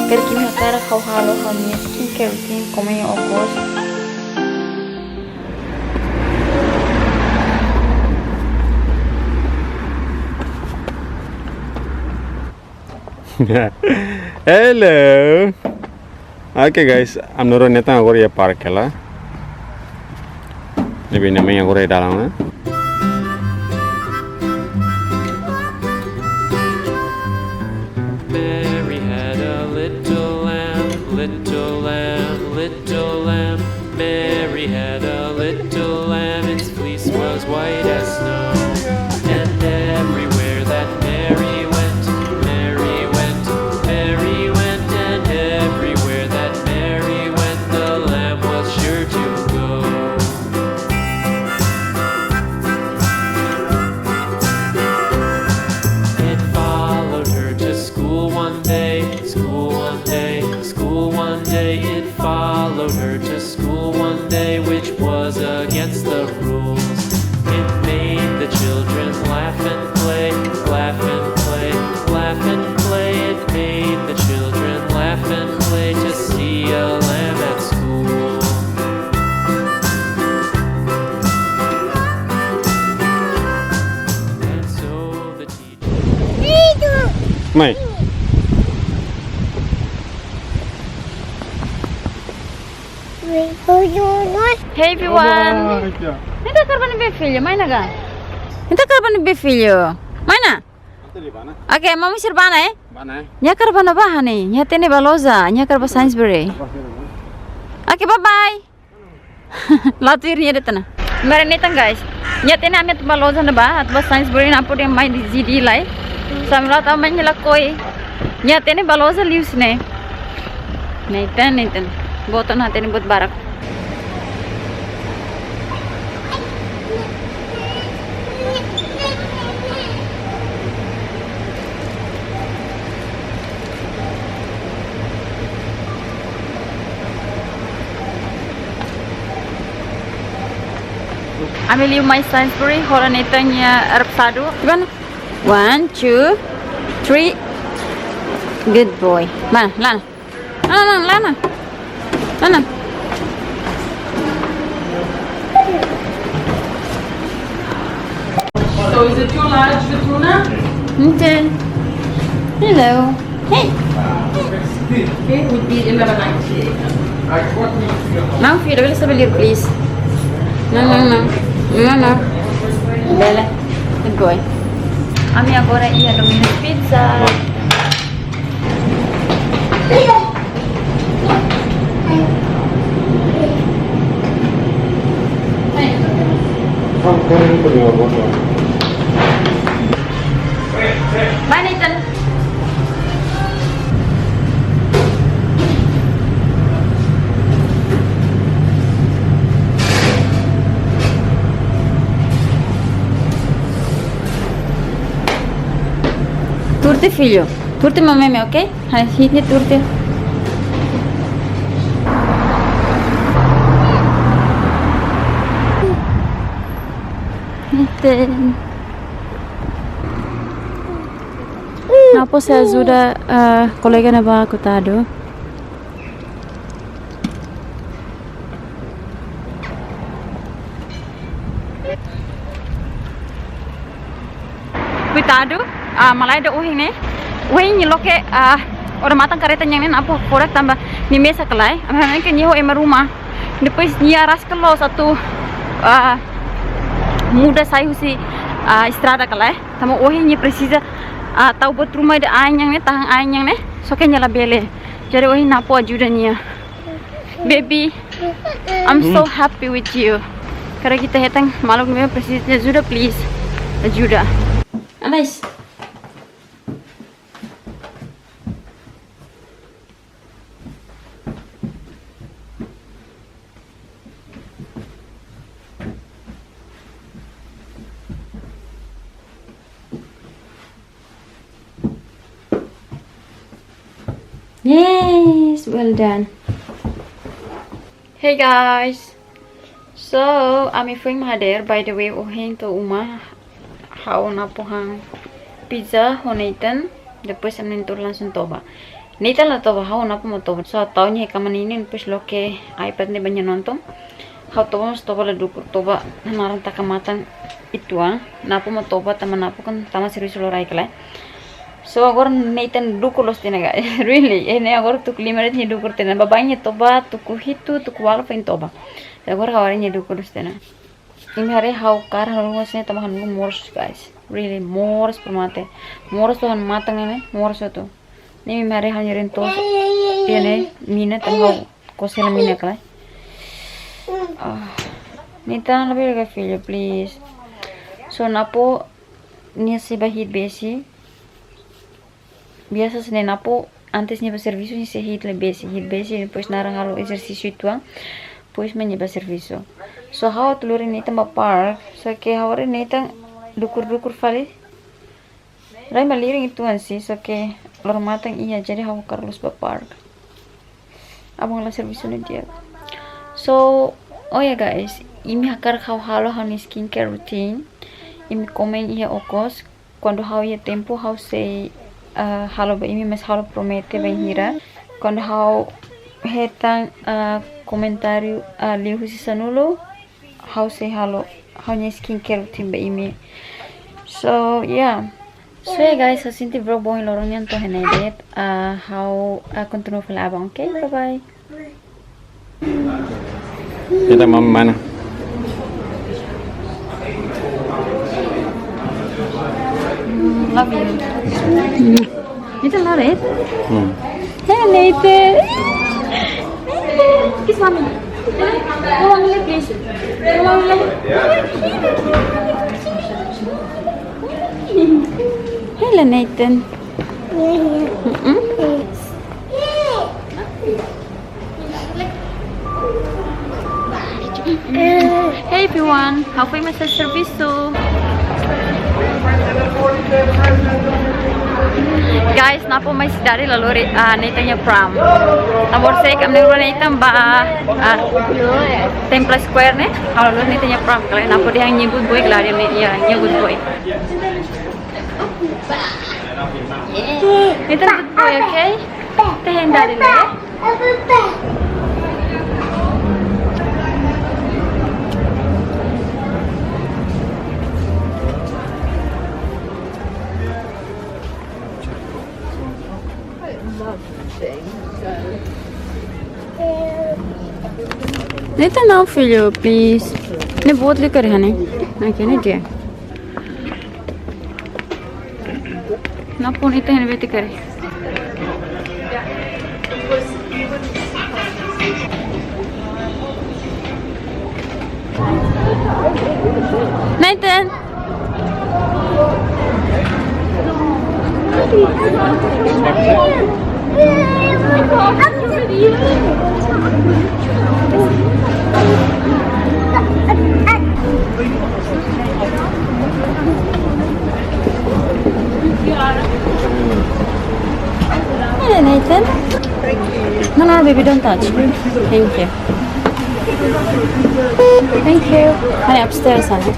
Pergi nakara kau halo kami skincare routine kami ogos. Hello. Okay guys, I'm not neta agora ia park lah. Lebih namanya agora dalam. Mary had a little lamb, little lamb, little lamb. Mary had a little lamb, its fleece was white as snow. And everywhere that Mary went, Mary went, Mary went, and everywhere that Mary went, the lamb was sure to go. It followed her to school one day, school one day, school one day. It followed her to school one day, which was against the rules. It made the children laugh and play, laugh and play, laugh and play. It made the children laugh and play to see a lamb at school. And so the teacher... Mai. Hey everyone. Ita karban be filho, mai naga. Ita karban be filho. Mai na? Okay, mami sirbana eh? Mana? Nya karban ba hani? Nya tene baloza, nya karba science bere. Okay, bye bye. Latu iri ada tana. Mere netan guys. Nya tene amit baloza na ba? Atba science bere na pode mai zidi lai. Samla ta mai la koi. Nya tene baloza lius ne. Netan. Boton hati ni buat barak. Ambil you my Sainsbury, horan itanya Arab sadu. Gimana? 1, 2, 3. Good boy. Mana? Lana. Lana. Lana. So is it too large, the tuna? Okay. Hello. Hey. Okay, would be 11.90. Não, filho, ele sabe ler, please. Não. Bela. Good boy. Ami agora ia Domino's Pizza. Bye, Nathan. Turte, filho. Turte, mamãe, ok? Hini turte. Nathan. Apa se ajuda colega na ba cotado? Cuidado, malai da uhing ne. Uhing ni loke orang matang kereta yang ni apa korek tambah ni mesa kelai. Ambil kan nyewa emar rumah. Depois ni aras kalau satu muda saya husi estrada kelai. Tama uhing ni Presija tahu buat rumah ada ayang ne, tahang ayang ne. So kan nyala bele. Jadi uhing napo Ajuda Nia. Baby, I'm so happy with you. Karena kita hetang Maluk Nebe Presija Ajuda, please. Ajuda. Nice. Yes, well done. Hey guys, so ami film hadir by the way uhing to uma hau na pohang pizza honaitan depois amin tur langsung toba Nita lah toba hau napa mau toba. So tahunnya kaman ini pas loke iPad nih banyak nonton. Hau toba mas toba lah dukur toba naran takamatan itu napa mau toba taman napa kan taman serius lo rai kelai. So agora Nathan dukur los tina guys. Really, ini agora tuk 5 menit nih dukur tina. Babanya toba tuku hitu tuku wala pain toba. Agora kawarnya dukur los tina. Ini hari hau kar hau ngosnya tamahan gue moros guys. Really moros permate. Moros tuhan matang ini moros itu. Ini hari hanya rentos. Ini mina tangau kosela mina kelai. Nathan lebih lagi filho please. So napo niya bahit besi. Biasa sih napo antes niya serviço ni se hit besi depois narang halo exercício itu pois menye serviço. So how tulurin Nathan ba park. So ke hawari Nathan dukur fali. Rai maliring itu sih so ke lor matang iya jadi hawa Carlos ba park. Abang la serviço ni dia. So oh ya guys, ini hakar halo ni skincare routine. Ini komen iya okos quando hau ia tempo hau sei halo ba ini mas halo promete bem hira. Quando hau hetang comentário liu si sanulo hau sei halo hau ni skincare routine ba ini. So yeah. So yeah guys, so sinti bro boy lorong yan to henedet hau continue fila abang. Okay, bye bye. Kita mau mana? Love you. Itu Loret. Hey Nathan. Kiss mommy. Ulang lagi please. Ulang lagi. Hello Nathan. Hey everyone, how famous is serviço? Guys, napo may sidari lalori Nathan niya prom. Tabor say kam nero Nathan ba Temple Square ne? Kalau lo Nathan niya prom kala napo dia yang good boy kelari ya good boy. Nathan good boy, okay? Tehen dari le. Nathan não filho, please. Ne बहुत लेकर है नहीं, ना क्या नहीं दिया. ना फोन इतना है बेटी करे. Nathan. Hey Nathan. No, baby, don't touch. Thank you. Thank you. Honey, upstairs, honey.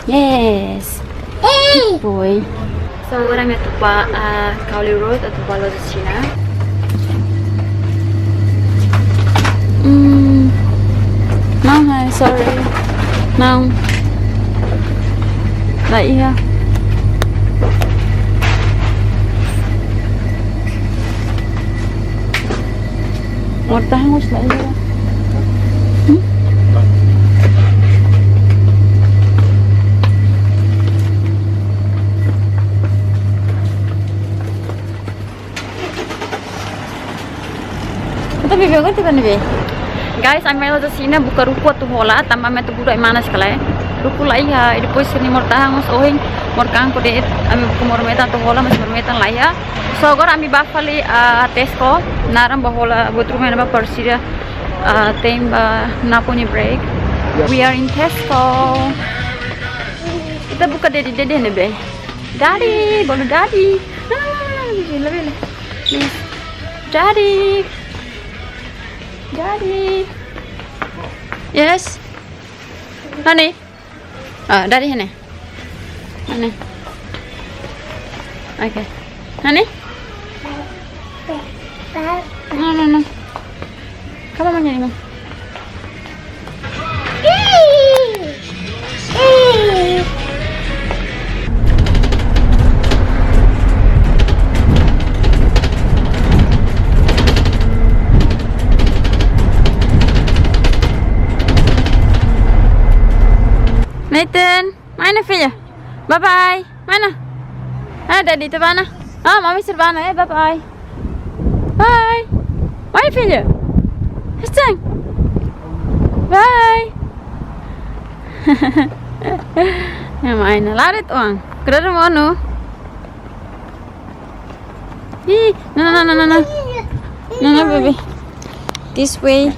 Yes. Good boy. So, orang itu pa Kauli Road atau Balo di Cina. No, honey, sorry. No. Nah, iya. Mau tanggus lah iya. Tapi biar kita nih, guys, ambil aja sini buka ruko tuh hola, tambah metu budak mana sekali. Ruko lah ya, ini pun sini mortahang mas oing, morkang kode, ambil buku mormetan tuh hola mas mormetan lah ya. So agora ambil bafali Tesco, naram bahola buat rumah nama Presija, tem napunya break. We are in Tesco. Kita buka dede Nebe. Daddy, bolu daddy. Lebih, please, daddy. Daddy. Yes. Honey. Daddy honey. Honey. Okay. Honey? No. Come on, Manny. Nathan, mana filho? Bye bye. Mana? Daddy tu mana? Mami servana bye bye. Bye. Mana filho? Estang. Bye. Ya mana? Lari tuang. Kerana mana? No, baby. This way.